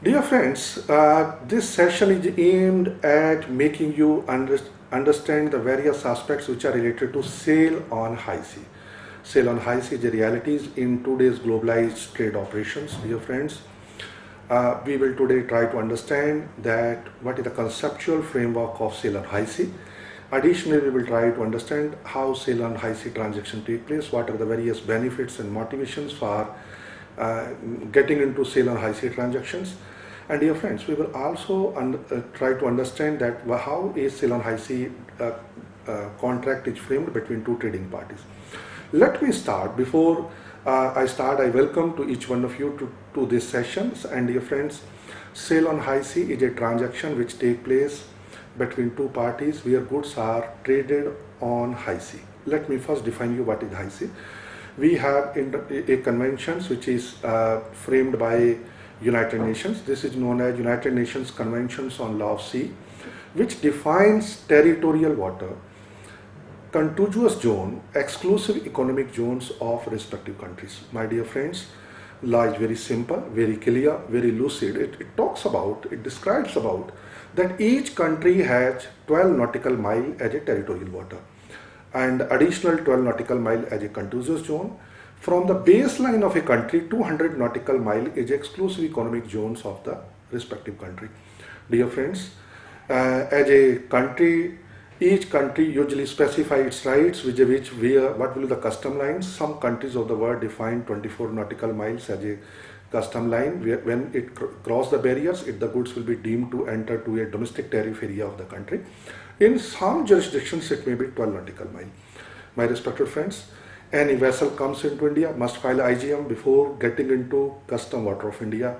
Dear friends, this session is aimed at making you understand the various aspects which are related to sale on high sea. Sale on high sea, the realities in today's globalized trade operations. Dear friends, we will today try to understand that what is the conceptual framework of sale on high sea. Additionally, we will try to understand how sale on high sea transactions take place, what are the various benefits and motivations for uh, getting into sale on high sea transactions. And dear friends, we will also try to understand that how a sale on high sea contract is framed between two trading parties. Let me start. Before I start, I welcome to each one of you to this sessions. And dear friends, sale on high sea is a transaction which take place between two parties where goods are traded on high sea. Let me first define you what is high sea. We have a conventions which is framed by United Nations. This is known as United Nations Conventions on Law of Sea, which defines territorial water, contiguous zone, exclusive economic zones of respective countries. My dear friends, law is very simple, very clear, very lucid. It describes about that each country has 12 nautical mile as a territorial water and additional 12 nautical mile as a contiguous zone. From the baseline of a country, 200 nautical mile is exclusive economic zones of the respective country. Dear friends, as a country, each country usually specify its rights, what will be the custom lines. Some countries of the world define 24 nautical miles as a custom line. When it cross the barriers, the goods will be deemed to enter to a domestic tariff area of the country. In some jurisdictions, it may be 12 nautical mile. My respected friends, any vessel comes into India must file IGM before getting into custom water of India,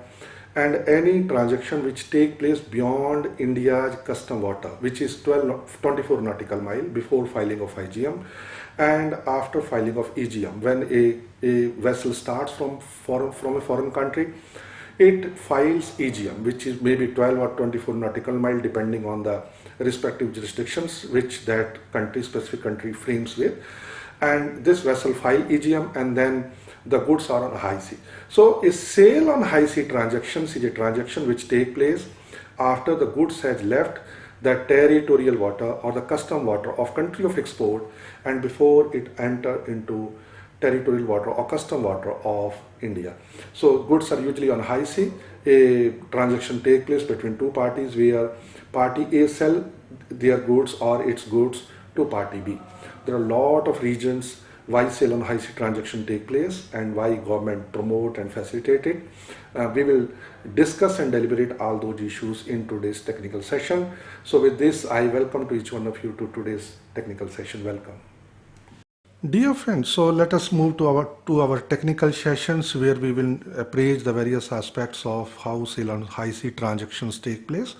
and any transaction which take place beyond India's custom water, which is 24 nautical mile, before filing of IGM and after filing of EGM. When a vessel starts from a foreign country, it files EGM, which is maybe 12 or 24 nautical mile depending on the respective jurisdictions which that specific country frames with. And this vessel file EGM, and then the goods are on high sea. So a sale on high sea transactions is a transaction which take place after the goods has left the territorial water or the custom water of country of export and before it enter into territorial water or custom water of India. So goods are usually on high sea. A transaction take place between two parties where party A sell their goods or its goods to party B. There are a lot of reasons why sale on high sea transaction take place and why government promote and facilitate it. We will discuss and deliberate all those issues in today's technical session. So with this, I welcome to each one of you to today's technical session. Welcome. Dear friends, so let us move to our technical sessions where we will appraise the various aspects of how sale on high sea transactions take place.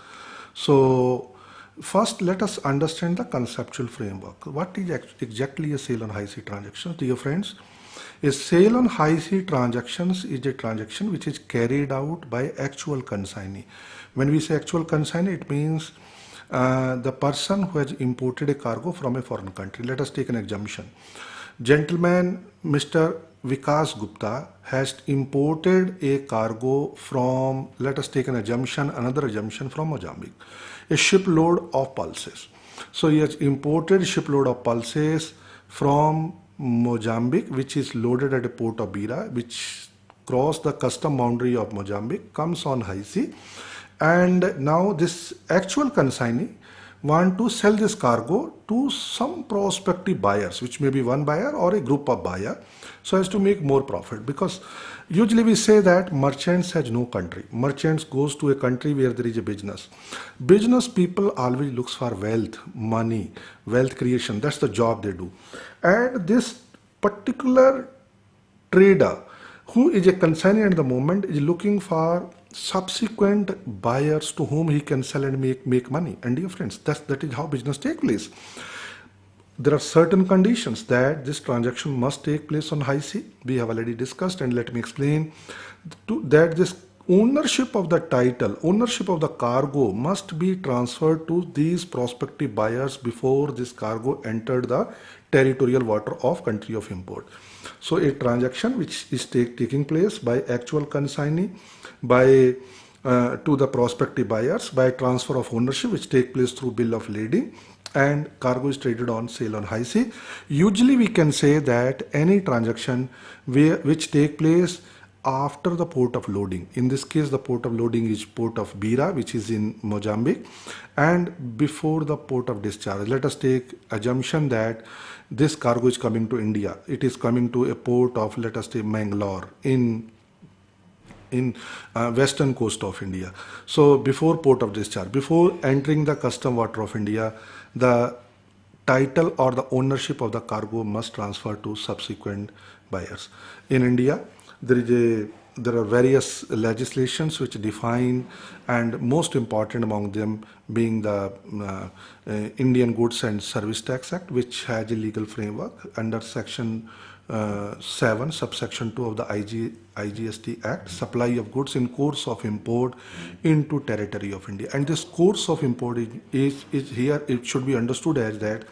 So first, let us understand the conceptual framework. What is exactly a sale on high sea transaction? Dear friends, a sale on high sea transactions is a transaction which is carried out by actual consignee. When we say actual consignee, it means the person who has imported a cargo from a foreign country. Let us take an assumption. Gentleman Mr. Vikas Gupta has imported a cargo from, let us take another assumption from Mozambique, a shipload of pulses. So he has imported shipload of pulses from Mozambique, which is loaded at a port of Beira, which cross the custom boundary of Mozambique, comes on high sea, and now this actual consignee want to sell this cargo to some prospective buyers, which may be one buyer or a group of buyer, so as to make more profit. Because usually we say that merchants has no country. Merchants goes to a country where there is a business. Business people always looks for wealth, money, wealth creation. That's the job they do. And this particular trader who is a consignee at the moment is looking for subsequent buyers to whom he can sell and make money. And dear friends, that is how business take place. There are certain conditions that this transaction must take place on high sea. We have already discussed, and let me explain that this ownership of the title, ownership of the cargo must be transferred to these prospective buyers before this cargo entered the territorial water of country of import. So a transaction which is taking place by actual consignee, by to the prospective buyers by transfer of ownership, which take place through bill of lading, and cargo is traded on sale on high sea. Usually we can say that any transaction which take place after the port of loading. In this case, the port of loading is port of Beira, which is in Mozambique, and before the port of discharge. Let us take assumption that this cargo is coming to India. It is coming to a port of, let us say, Mangalore in western coast of India. So before port of discharge, before entering the custom water of India, the title or the ownership of the cargo must transfer to subsequent buyers. In India, there are various legislations which define, and most important among them being the Indian Goods and Service Tax Act, which has a legal framework under section 7 subsection 2 of the IGST Act, supply of goods in course of import into territory of India. And this course of import is here, it should be understood as that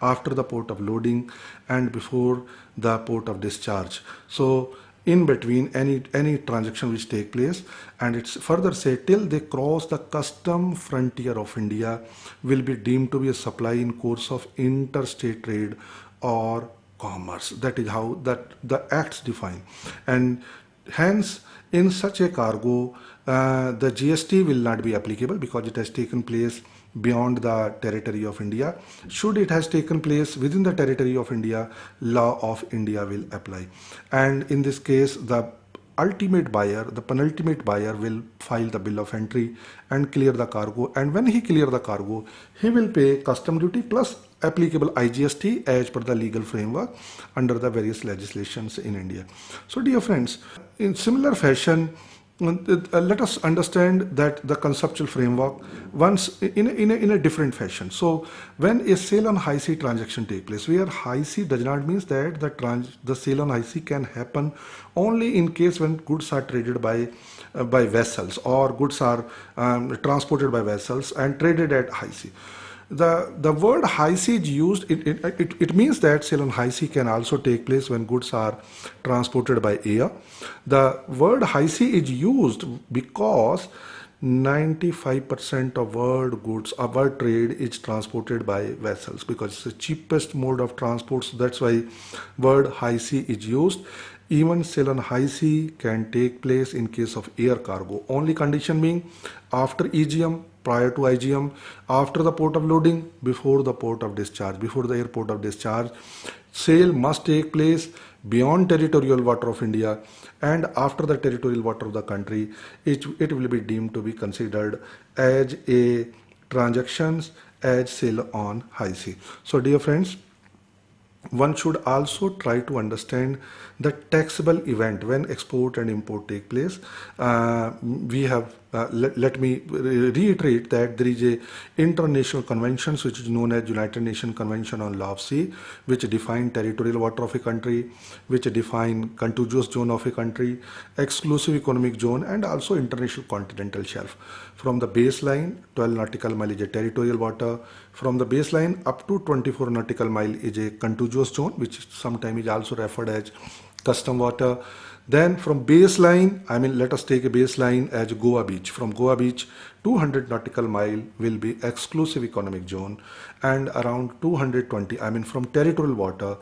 after the port of loading and before the port of discharge. So in between any transaction which take place, and it's further said till they cross the custom frontier of India will be deemed to be a supply in course of interstate trade or commerce. That is how that the acts define, and hence in such a cargo the GST will not be applicable because it has taken place beyond the territory of India. Should it has taken place within the territory of India, law of India will apply, and in this case the ultimate buyer, the penultimate buyer, will file the bill of entry and clear the cargo, and when he clear the cargo he will pay custom duty plus applicable IGST as per the legal framework under the various legislations in India. So dear friends, in similar fashion, let us understand that the conceptual framework once in a different fashion. So when a sale on high sea transaction take place, where high sea does not means that the sale on high sea can happen only in case when goods are traded by vessels, or goods are transported by vessels and traded at high sea. The word high sea is used, it means that sale on high sea can also take place when goods are transported by air. The word high sea is used because 95% of world goods, world trade is transported by vessels because it's the cheapest mode of transport. So that's why word high sea is used. Even sale on high sea can take place in case of air cargo. Only condition being after EGM, prior to IGM, after the port of loading, before the port of discharge, before the airport of discharge. Sale must take place beyond territorial water of India, and after the territorial water of the country, it will be deemed to be considered as a transactions as sale on high sea. So dear friends, one should also try to understand the taxable event when export and import take place. We have let me reiterate that there is a international conventions which is known as United Nations Convention on Law of Sea, which define territorial water of a country, which define contiguous zone of a country, exclusive economic zone, and also international continental shelf. From the baseline, 12 nautical mile is a territorial water. From the baseline up to 24 nautical mile is a contiguous zone, which sometimes is also referred as custom water. Then from baseline, let us take a baseline as Goa Beach. From Goa Beach, 200 nautical mile will be exclusive economic zone, and around 220, from territorial water,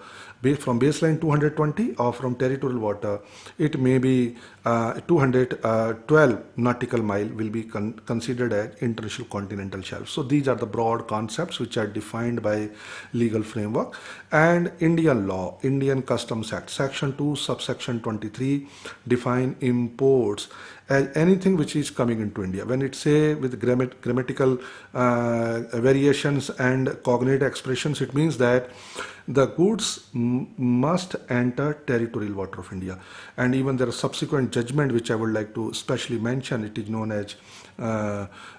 from baseline 220 or from territorial water, it may be 212 nautical mile will be considered as international continental shelf. So these are the broad concepts which are defined by legal framework. And Indian law, Indian Customs Act, section 2 subsection 23 define imports as anything which is coming into India. When it say with grammatical variations and cognate expressions, it means that the goods must enter territorial water of India. And even there are subsequent judgment which I would like to specially mention. It is known as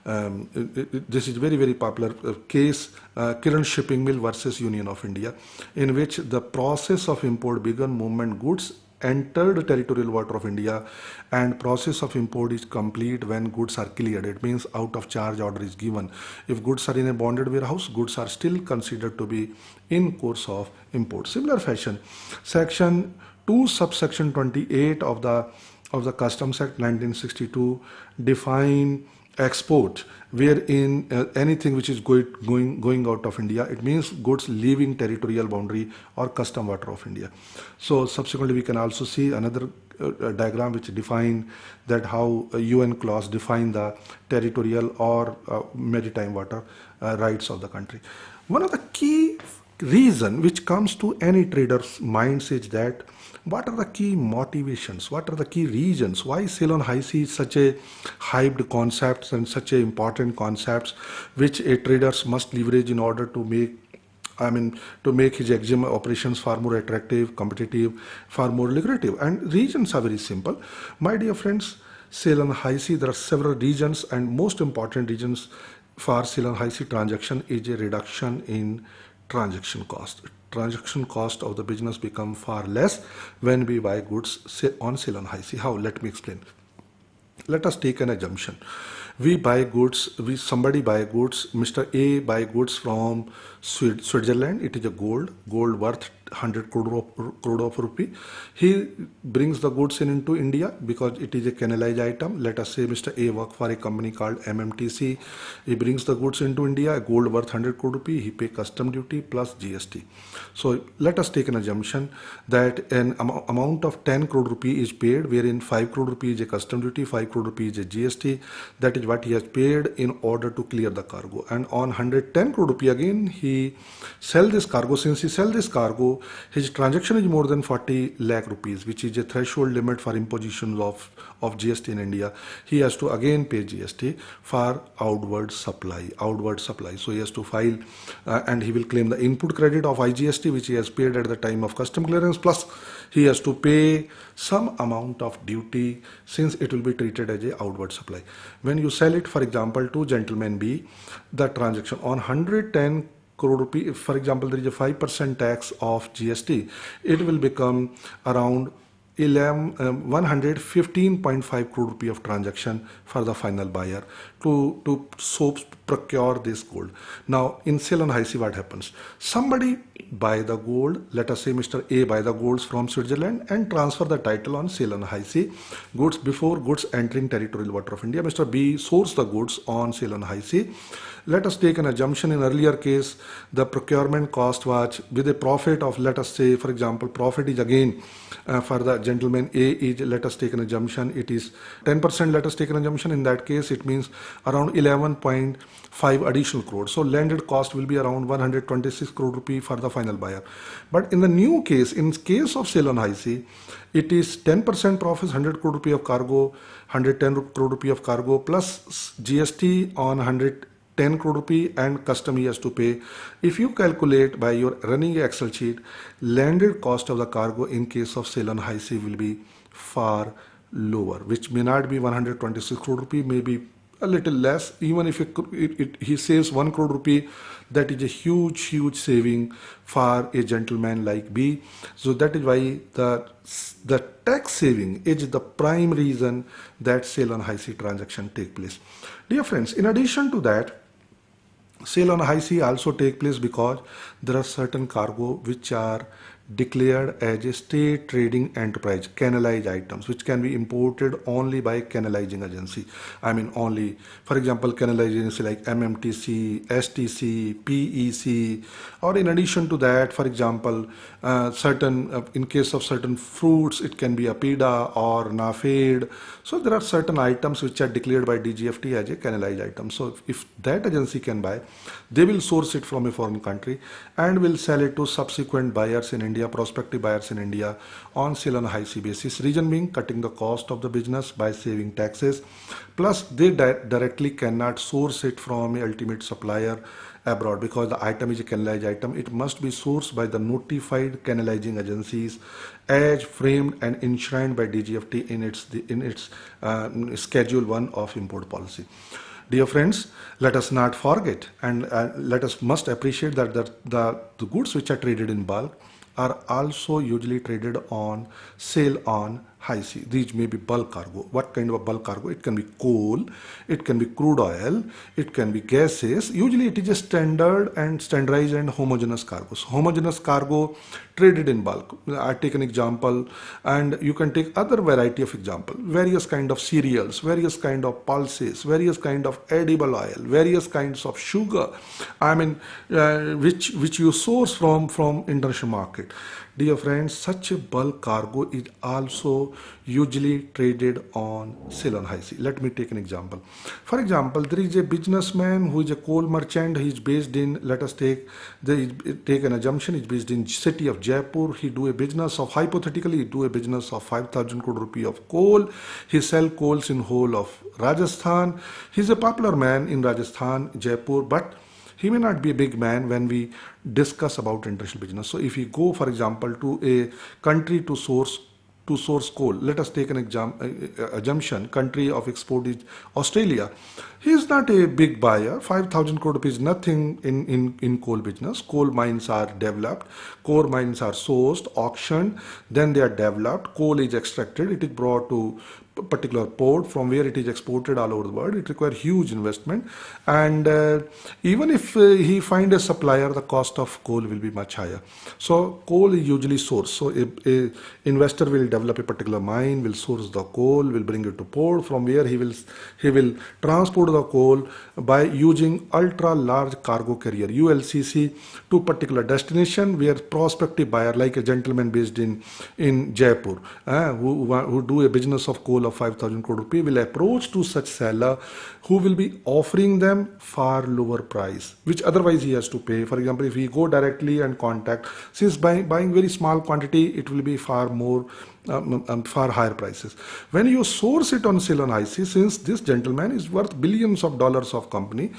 this is very, very popular case, Kiran Shipping Mill versus Union of India, in which the process of import began moment goods entered territorial water of India, and process of import is complete when goods are cleared. It means out of charge order is given. If goods are in a bonded warehouse, goods are still considered to be in course of import. Similar fashion, section 2 subsection 28 of the of the Customs Act 1962 define export, wherein anything which is going out of India, it means goods leaving territorial boundary or custom water of India. So subsequently we can also see another diagram which define that how UN clause define the territorial or maritime water rights of the country. One of the key reason which comes to any trader's minds is that what are the key motivations, what are the key reasons why sale on high sea is such a hyped concept and such a important concepts which a traders must leverage in order to make, to make his EXIM operations far more attractive, competitive, far more lucrative. And reasons are very simple. My dear friends, sale on high sea, there are several reasons, and most important reasons for sale on high sea transaction is a reduction in transaction cost. Transaction cost of the business become far less when we buy goods on sale on high sea. How? Let me explain. Let us take an assumption. We buy goods, somebody buy goods, Mr. A buy goods from Switzerland. It is a gold worth 100 crore of rupee. He brings the goods into India because it is a canalized item. Let us say Mr. A work for a company called MMTC. He brings the goods into India, gold worth 100 crore rupee. He pay custom duty plus GST. So let us take an assumption that an amount of 10 crore rupee is paid, wherein 5 crore rupee is a custom duty, 5 crore rupee is a GST. That is what he has paid in order to clear the cargo. And on 110 crore rupee again, he sell this cargo. Since he sell this cargo, his transaction is more than 40 lakh rupees, which is a threshold limit for imposition of GST in India. He has to again pay GST for outward supply. So he has to file and he will claim the input credit of IGST, which he has paid at the time of custom clearance, plus he has to pay some amount of duty since it will be treated as a outward supply. When you sell it, for example, to gentleman B, the transaction on 110 crore rupee, if for example there is a 5% tax of GST, it will become around 115.5 crore rupee of transaction for the final buyer to procure this gold. Now in sale on high sea, what happens? Somebody buy the gold, let us say Mr. A buy the golds from Switzerland and transfer the title on sale on high sea goods before goods entering territorial water of India. Mr. B source the goods on sale on high sea. Let us take an assumption. In earlier case, the procurement cost was with a profit of, let us say, for example, profit is again for the gentleman A is, let us take an assumption, it is 10%, let us take an assumption. In that case, it means around 11.5 additional crore. So landed cost will be around 126 crore rupee for the final buyer. But in the new case, in case of sale on high sea, it is 10% profit, 100 crore rupee of cargo, 110 crore rupee of cargo plus GST on 110 crore rupee and custom he has to pay. If you calculate by your running Excel sheet, landed cost of the cargo in case of sale on high sea will be far lower, which may not be 126 crore rupee, maybe a little less. Even if he saves 1 crore rupee, that is a huge saving for a gentleman like B. So that is why the tax saving is the prime reason that sale on high sea transaction take place. Dear friends, in addition to that, sale on high sea also take place because there are certain cargo which are declared as a state trading enterprise, canalized items, which can be imported only by canalizing agency. Only, for example, canalizing agency like MMTC, STC, PEC, or in addition to that, for example, in case of certain fruits, it can be APIDA or NAFED. So there are certain items which are declared by DGFT as a canalized item. So if that agency can buy, they will source it from a foreign country and will sell it to subsequent buyers in India, prospective buyers in India on sale on high sea basis. Reason being, cutting the cost of the business by saving taxes. Plus they directly cannot source it from a ultimate supplier abroad because the item is a canalized item. It must be sourced by the notified canalizing agencies as framed and enshrined by DGFT in its Schedule 1 of import policy. Dear friends, let us not forget and must appreciate that the goods which are traded in bulk are also usually traded on sale on high sea. These may be bulk cargo. What kind of a bulk cargo? It can be coal, it can be crude oil, it can be gases. Usually it is a standard and standardized and homogeneous cargo. So homogeneous cargo traded in bulk. I take an example, and you can take other variety of example. Various kind of cereals, various kind of pulses, various kind of edible oil, various kinds of sugar. I mean, which you source from international market. Dear friends, such a bulk cargo is also usually traded on sale on high sea. Let me take an example. For example, there is a businessman who is a coal merchant. He is based in, let us take an assumption, he is based in city of Jaipur. He do a business of, hypothetically, he do a business of 5,000 crore rupee of coal. He sell coals in whole of Rajasthan. He is a popular man in Rajasthan, Jaipur, but he may not be a big man when we discuss about international business. So if we go, for example, to a country to source coal, let us take an assumption, country of export is Australia. He is not a big buyer. 5,000 crore rupees is nothing in coal business. Coal mines are developed, coal mines are sourced, auctioned, then they are developed, coal is extracted, it is brought to particular port from where it is exported all over the world. It requires huge investment, and even if he find a supplier, the cost of coal will be much higher. So coal is usually sourced. So a investor will develop a particular mine, will source the coal, will bring it to port, from where he will transport the coal by using ultra large cargo carrier ULCC to particular destination, where prospective buyer, like a gentleman based in Jaipur, who do a business of coal of 5,000 crore rupee, will approach to such seller who will be offering them far lower price, which otherwise he has to pay. For example, if he go directly and contact, since buying very small quantity, it will be far more far higher prices. When you source it on sale on IC, since this gentleman is worth billions of dollars of company,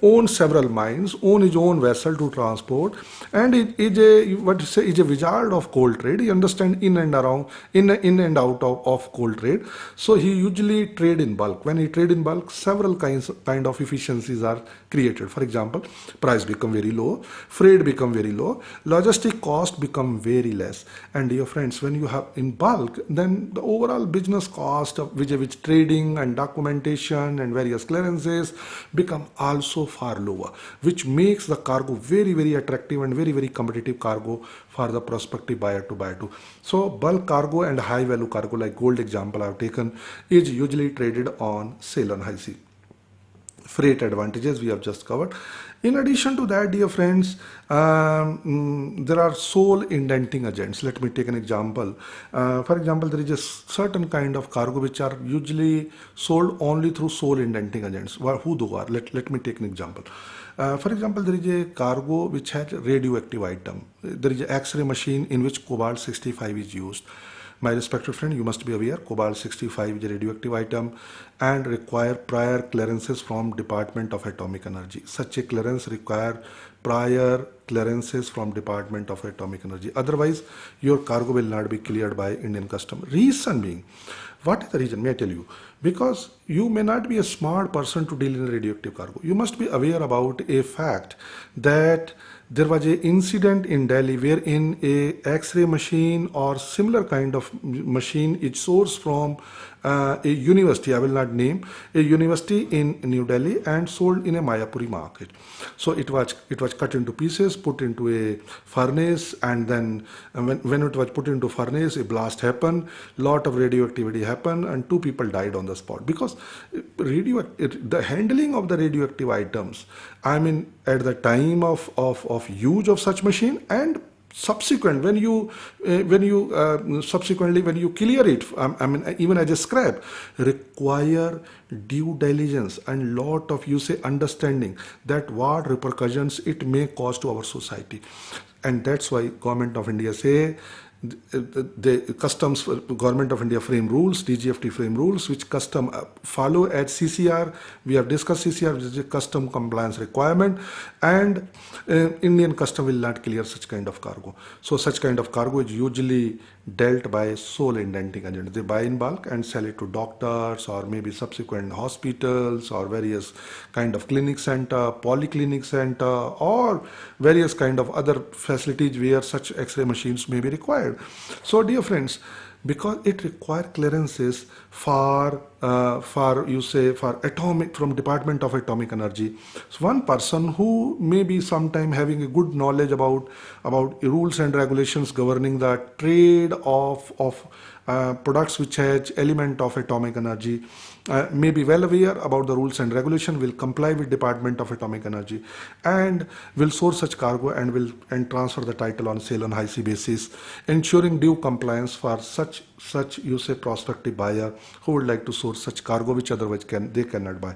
owns several mines, own his own vessel to transport, and is a wizard of coal trade. He understands in and out of coal trade. So he usually trade in bulk. When he trade in bulk, several kind of efficiencies are created. For example, price become very low, freight become very low, logistic cost become very less. And dear friends, when you have in bulk, then the overall business cost of which trading and documentation and various clearances become also far lower, which makes the cargo very, very attractive and very, very competitive cargo for the prospective buyer to buy to. So bulk cargo and high value cargo, like gold example I have taken, is usually traded on sale on high sea. Freight advantages we have just covered. In addition to that, dear friends, there are sole indenting agents. Let me take an example. For example, there is a certain kind of cargo which are usually sold only through sole indenting agents. Who those are? Let me take an example. For example, there is a cargo which has radioactive item. There is an X-ray machine in which cobalt 65 is used. My respected friend, you must be aware, cobalt 65 is a radioactive item and require prior clearances from Department of Atomic Energy. Such a clearance require prior clearances from Department of Atomic Energy. Otherwise, your cargo will not be cleared by Indian Custom. Reason being, what is the reason? May I tell you? Because you may not be a smart person to deal in radioactive cargo. You must be aware about a fact that there was an incident in Delhi wherein a X-ray machine or similar kind of machine is sourced from a university, I will not name, a university in New Delhi, and sold in a Mayapuri market. So it was cut into pieces, put into a furnace, and then when it was put into furnace, a blast happened, lot of radioactivity happened, and 2 people died on the spot. Because the handling of the radioactive items, I mean, at the time of use of such machine, and subsequent when you subsequently when you clear it, I mean even as a scrap, require due diligence and lot of understanding that what repercussions it may cause to our society. And that's why Government of India say the customs, Government of India frame rules, DGFT frame rules, which custom follow at CCR. We have discussed CCR, which is a custom compliance requirement, and Indian custom will not clear such kind of cargo. So such kind of cargo is usually dealt by sole indenting agents. They buy in bulk and sell it to doctors or maybe subsequent hospitals or various kind of clinic center, polyclinic center, or various kind of other facilities where such X-ray machines may be required. So dear friends, because it require clearances for atomic from Department of Atomic Energy. So one person who may be sometime having a good knowledge about rules and regulations governing the trade of products which has element of atomic energy may be well aware about the rules and regulation, will comply with Department of Atomic Energy, and will source such cargo and transfer the title on sale on high sea basis, ensuring due compliance for such you say prospective buyer who would like to source such cargo which otherwise they cannot buy.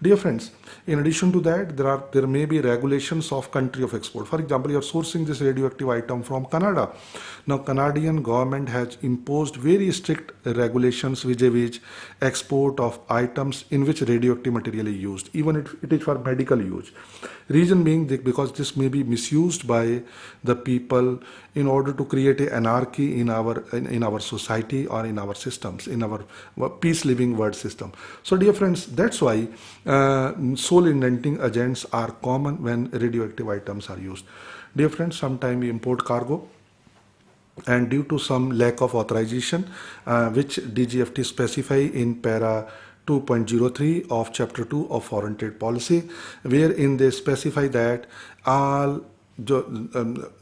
Dear friends, in addition to that, there may be regulations of country of export. For example, you are sourcing this radioactive item from Canada. Now, Canadian government has imposed very strict regulations vis-a-vis export of items in which radioactive material is used, even if it is for medical use. Reason being because this may be misused by the people in order to create an anarchy in our society or in our systems, in our peace living world system. So dear friends, that's why soul indenting agents are common when radioactive items are used. Dear friends, sometimes we import cargo, and due to some lack of authorization, which DGFT specify in para 2.03 of chapter 2 of foreign trade policy, wherein they specify that all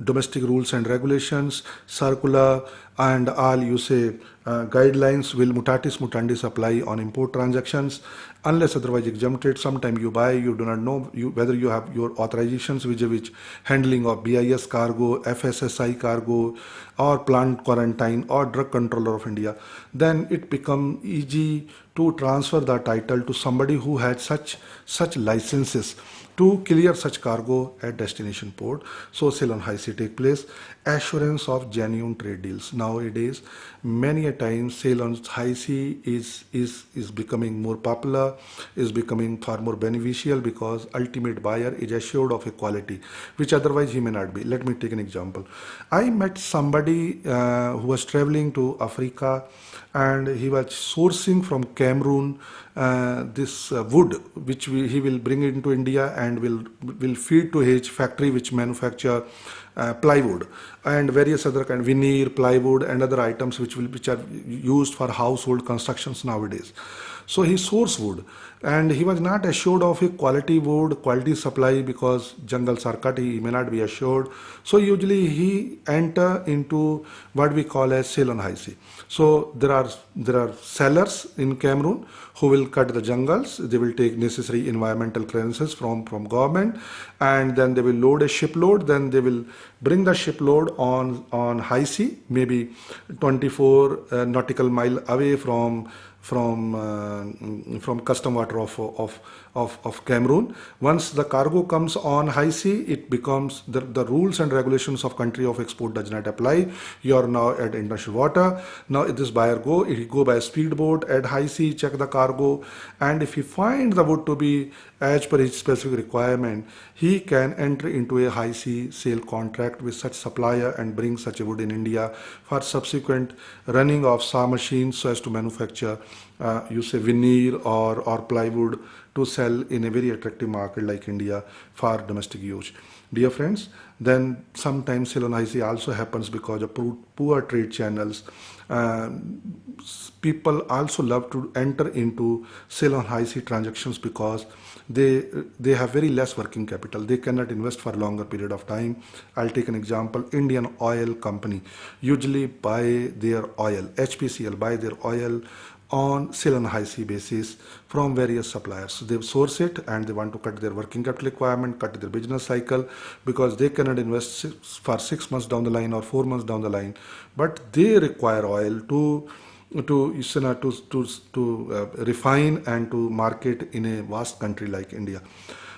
domestic rules and regulations, circular, and all you say guidelines will mutatis mutandis apply on import transactions unless otherwise exempted. Sometime you buy, you do not know whether you have your authorizations which handling of BIS cargo, FSSI cargo, or plant quarantine or drug controller of India. Then it become easy to transfer the title to somebody who had such licenses to clear such cargo at destination port. So sale on high sea take place. Assurance of genuine trade deals. Nowadays, many a time sale on high sea is becoming more popular, is becoming far more beneficial because ultimate buyer is assured of a quality which otherwise he may not be. Let me take an example. I met somebody who was traveling to Africa, and he was sourcing from Cameroon this wood which he will bring into India and will feed to his factory which manufacture plywood and various other kind of veneer, plywood and other items which are used for household constructions nowadays. So he sourced wood, and he was not assured of a quality wood, quality supply, because jungles are cut, he may not be assured. So usually he enter into what we call as sale on high sea. So there are sellers in Cameroon who will cut the jungles. They will take necessary environmental clearances from government, and then they will load a shipload. Then they will bring the shipload on high sea, maybe 24 nautical mile away from custom water of Cameroon. Once the cargo comes on high sea, it becomes the rules and regulations of country of export does not apply. You are now at international water. Now if this buyer he go by speedboat at high sea, check the cargo, and if he find the wood to be as per his specific requirement, he can enter into a high sea sale contract with such supplier and bring such a wood in India for subsequent running of saw machines so as to manufacture you say veneer or plywood to sell in a very attractive market like India for domestic use. Dear friends, then sometimes sale on high sea also happens because of poor trade channels. People also love to enter into sale on high sea transactions because they have very less working capital. They cannot invest for a longer period of time. I'll take an example. Indian Oil Company usually buy their oil, HPCL buy their oil on sale on high sea basis from various suppliers. So they source it and they want to cut their working capital requirement, cut their business cycle, because they cannot invest for 6 months down the line or 4 months down the line. But they require oil to refine and to market in a vast country like India.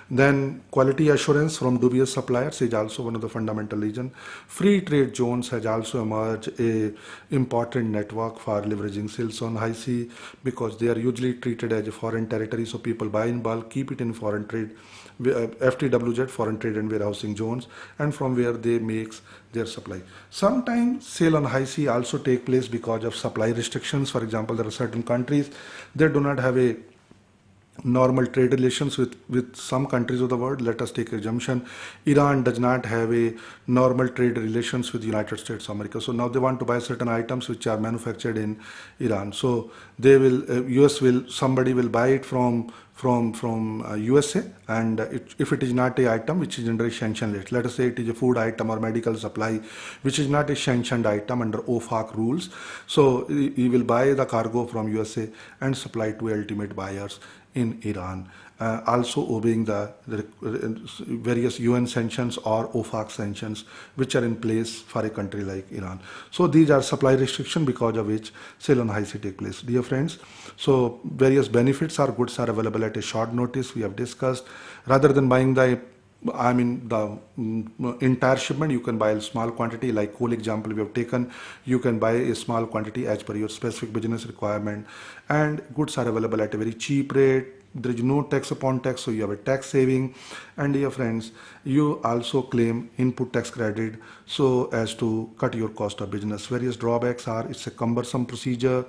Then quality assurance from dubious suppliers is also one of the fundamental reasons. Free trade zones has also emerged a important network for leveraging sales on high sea, because they are usually treated as a foreign territory. So people buy in bulk, keep it in foreign trade, FTWZ, foreign trade and warehousing zones, and from where they make their supply. Sometimes sale on high sea also take place because of supply restrictions. For example, there are certain countries that do not have a normal trade relations with some countries of the world. Let us take assumption Iran does not have a normal trade relations with United States of America. So now they want to buy certain items which are manufactured in Iran. So they will, US will, somebody will buy it from USA, and if it is not a item which is under a sanction list, let us say it is a food item or medical supply which is not a sanctioned item under OFAC rules, so he will buy the cargo from USA and supply to ultimate buyers in Iran, also obeying the various UN sanctions or OFAC sanctions which are in place for a country like Iran. So these are supply restrictions because of which sale on high sea take place. Dear friends, so various benefits or goods are available at a short notice, we have discussed. Rather than buying the entire shipment, you can buy a small quantity, like coal example we have taken. You can buy a small quantity as per your specific business requirement, and goods are available at a very cheap rate. There is no tax upon tax, so you have a tax saving. And dear friends, you also claim input tax credit so as to cut your cost of business. Various drawbacks are it's a cumbersome procedure.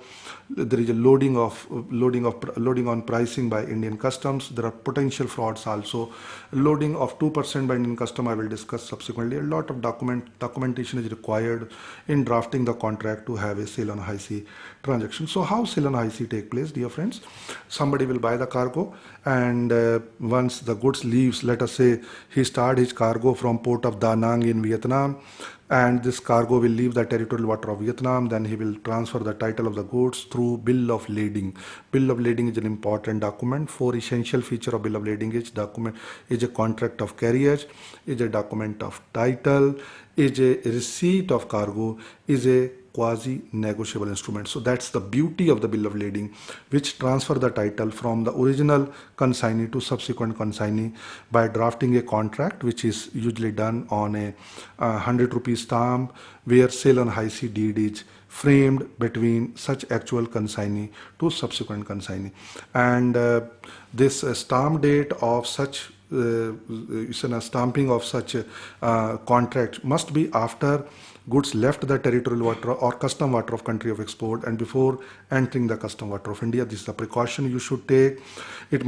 There is a loading on pricing by Indian customs. There are potential frauds also. Loading of 2% by Indian custom I will discuss subsequently. A lot of documentation is required in drafting the contract to have a sale on high sea transaction. So how sale on high sea take place, dear friends? Somebody will buy the cargo, and once the goods leaves, let us say he start his cargo from port of Da Nang in Vietnam, and this cargo will leave the territorial water of Vietnam. Then he will transfer the title of the goods through bill of lading. Bill of lading is an important document. For essential feature of bill of lading is document is a contract of carriage, is a document of title, is a receipt of cargo, is a quasi-negotiable instrument. So that's the beauty of the bill of lading, which transfer the title from the original consignee to subsequent consignee by drafting a contract, which is usually done on a 100 rupee stamp, where sale on high sea deed is framed between such actual consignee to subsequent consignee. And this stamp date of such stamping of such contract must be after goods left the territorial water or custom water of country of export and before entering the custom water of India. This is a precaution you should take. The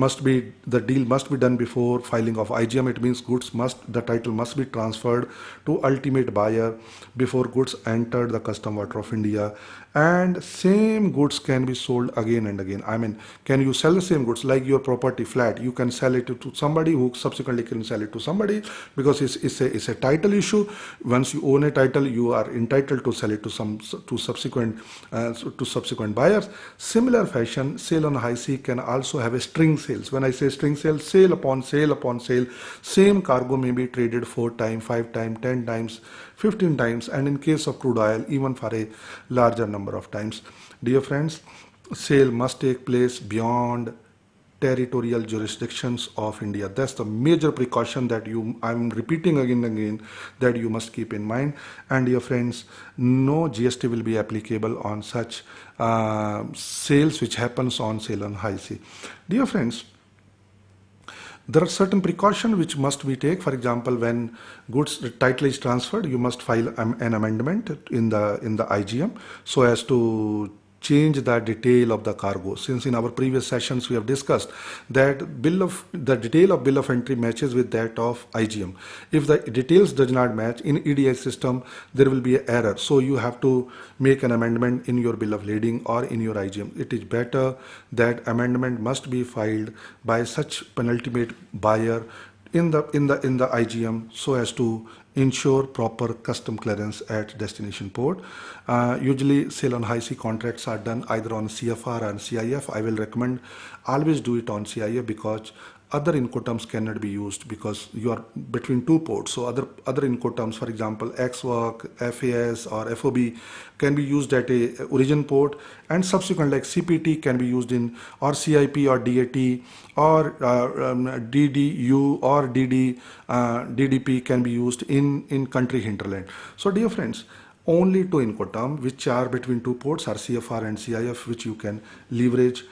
deal must be done before filing of IGM. It means the title must be transferred to ultimate buyer before goods entered the custom water of India. And same goods can be sold again and again. I mean, can you sell the same goods like your property flat? You can sell it to somebody who subsequently can sell it to somebody, because it's a title issue. Once you own a title, you are entitled to sell it to subsequent buyers. Similar fashion, sale on high sea can also have a string sales. When I say string sales, sale upon sale upon sale, same cargo may be traded 4 times, 5 times, 10 times, 15 times, and in case of crude oil, even for a larger number of times. Dear friends, sale must take place beyond territorial jurisdictions of India. That's the major precaution that I'm repeating again and again, that you must keep in mind. And dear friends, no GST will be applicable on such sales which happens on sale on high sea. Dear friends, there are certain precautions which must be taken. For example, when goods title is transferred, you must file an amendment in the IGM so as to change the detail of the cargo. Since in our previous sessions we have discussed that the detail of bill of entry matches with that of IGM. If the details does not match in EDI system, there will be an error. So you have to make an amendment in your bill of lading or in your IGM. It is better that amendment must be filed by such penultimate buyer in the IGM so as to ensure proper custom clearance at destination port. Usually sale on high sea contracts are done either on CFR and CIF. I will recommend always do it on CIF, because other Incoterms cannot be used because you are between two ports. So other Incoterms, for example, XWork, FAS or FOB can be used at a origin port, and subsequent like CPT can be used in, or CIP or DAT or DDU or DDP can be used in country hinterland. So dear friends, only two Incoterms which are between two ports are CFR and CIF, which you can leverage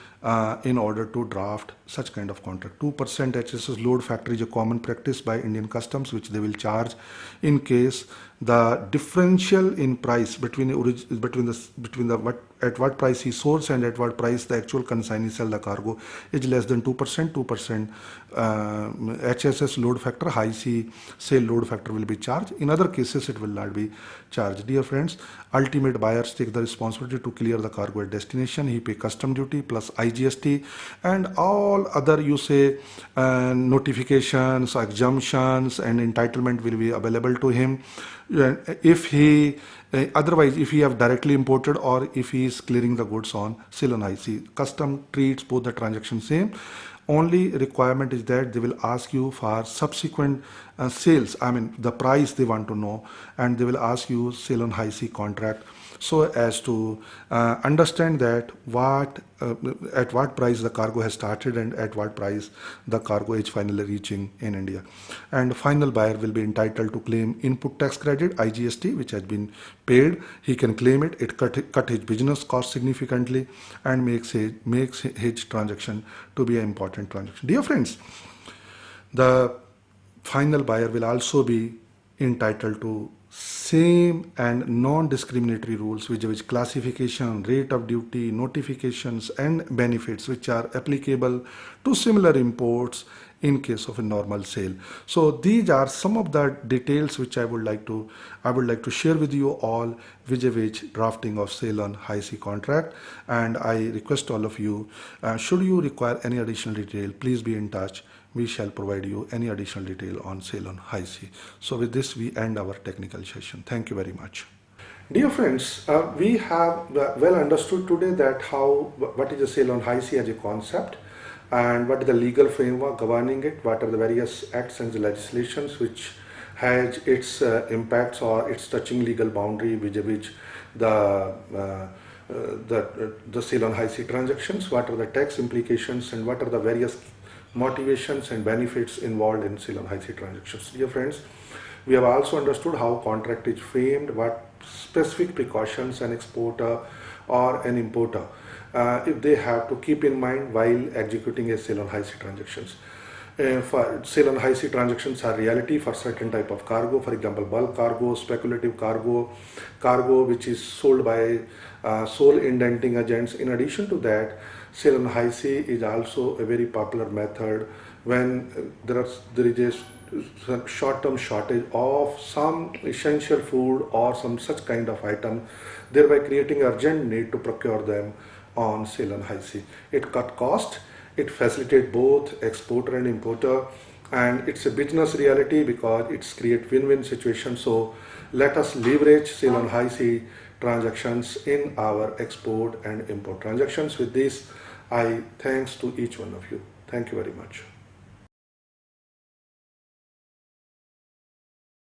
in order to draft such kind of contract. 2% HSS load factor is a common practice by Indian customs, which they will charge in case the differential in price between the at what price he source and at what price the actual consignee sell the cargo is less than 2%. 2% HSS load factor, high sea sale load factor will be charged. In other cases, it will not be charged. Dear friends, ultimate buyers take the responsibility to clear the cargo at destination. He pay custom duty plus IGST and all other notifications, exemptions and entitlement will be available to him. If he otherwise, if he have directly imported or if he is clearing the goods on sale on high sea, custom treats both the transactions same. Only requirement is that they will ask you for subsequent sales, I mean the price they want to know, and they will ask you sale on high sea contract, so as to understand that at what price the cargo has started and at what price the cargo is finally reaching in India. And final buyer will be entitled to claim input tax credit, IGST, which has been paid. He can claim it. It cut his business cost significantly and makes his transaction to be an important transaction. Dear friends, the final buyer will also be entitled to same and non-discriminatory rules, which classification, rate of duty, notifications and benefits which are applicable to similar imports in case of a normal sale. So these are some of the details which I would like to share with you all vis-a-vis drafting of sale on high sea contract. And I request all of you, should you require any additional detail, please be in touch. We shall provide you any additional detail on sale on high sea. So with this, we end our technical session. Thank you very much. Dear friends, we have well understood today that what is a sale on high sea as a concept, and what is the legal framework governing it, what are the various acts and legislations which has its impacts or its touching legal boundary vis-a-vis the sale on high sea transactions, what are the tax implications, and what are the various motivations and benefits involved in sale on high sea transactions. Dear friends, we have also understood how contract is framed, what specific precautions an exporter or an importer if they have to keep in mind while executing a sale on high sea transactions. For sale on high sea transactions are reality for certain type of cargo, for example bulk cargo, speculative cargo which is sold by sole indenting agents. In addition to that, sale on high sea is also a very popular method when there is a short-term shortage of some essential food or some such kind of item, thereby creating urgent need to procure them on sale on high sea. It cut cost, it facilitates both exporter and importer, and it's a business reality because it's create win-win situation. So let us leverage sale on high sea transactions in our export and import transactions. With this, I thanks to each one of you. Thank you very much.